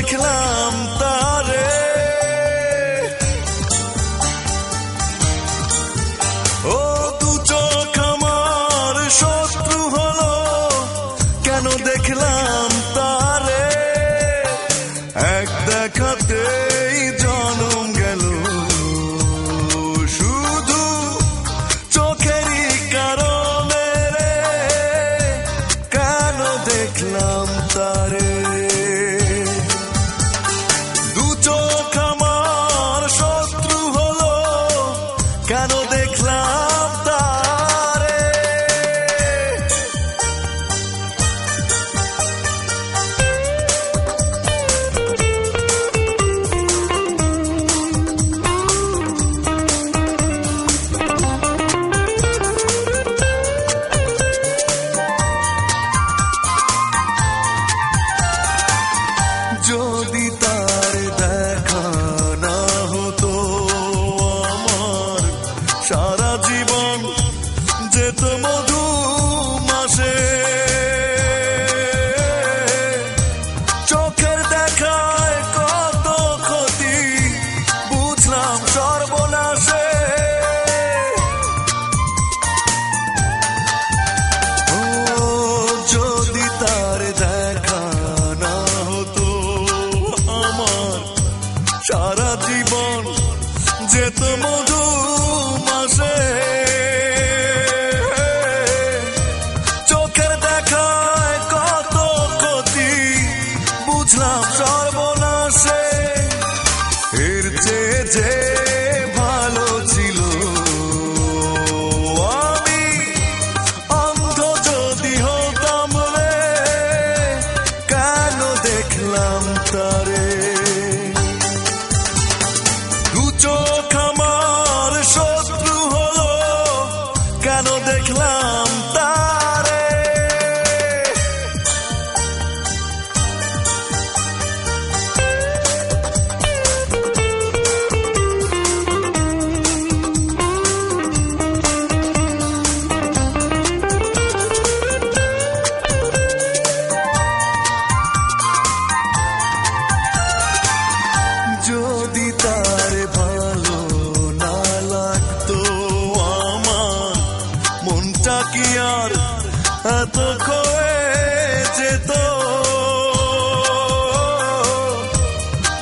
দেখলাম তারে, ও দু চোখ আমার শত্রু হলো, কেন দেখলাম তারে, এক দেখাতেই জনম গেল, শুধু চোখেরই কারণে রে, কেন দেখলাম তারে। দু চোখ আমার শত্রু হলো, কেন দেখলাম তারে। যদি তার দেখা না হতো, আমার সারা জীবন যেত মধু মাসে, চোখের দেখায় কত ক্ষতি বুঝলাম সর্বনাশে। ও যদি তার দেখা না হতো, আমার সারা জীবন যেত মধু মাসে, চোখের দেখায় কত ক্ষতি বুঝলাম সর্বনাশে। এর চেয়ে যে ভালো ছিল আমি অন্ধ যদি হতাম রে, কেন দেখলাম তারে। দু চোখ আমার শত্রু হলো, কেন দেখলাম তারে। যদি তার ভালো না লাগতো, আমার মনটা কি আর এত ক্ষয়ে যেত,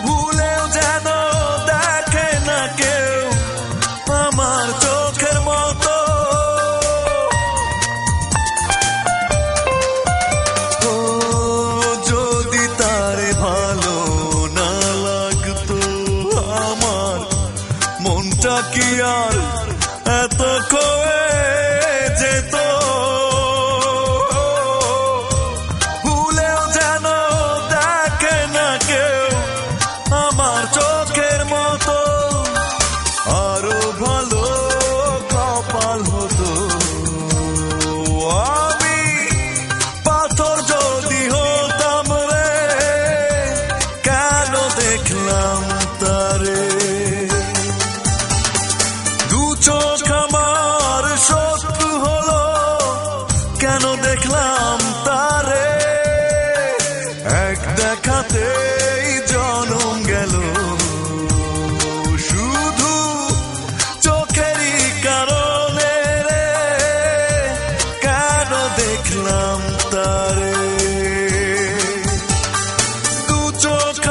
ভুলেও যেন দেখে না কেউ আমার চোখের মতো। ও যদি তার ভালো না লাগতো, আমার মনটা কি আর এত ক্ষয়ে যেত, ভুলেও যেন দেখে না কেউ আমার চোখের মতো। আরো ভালো কপাল হতো আমি পাথর যদি হতাম রে, কেন দেখলাম তারে। দু চোখ আমার শত্রু হলো, কেন দেখলাম তারে, এক দেখাতেই জনম গেল, শুধু চোখেরই কারণে রে, কেন দেখলাম তারে। দু চোখ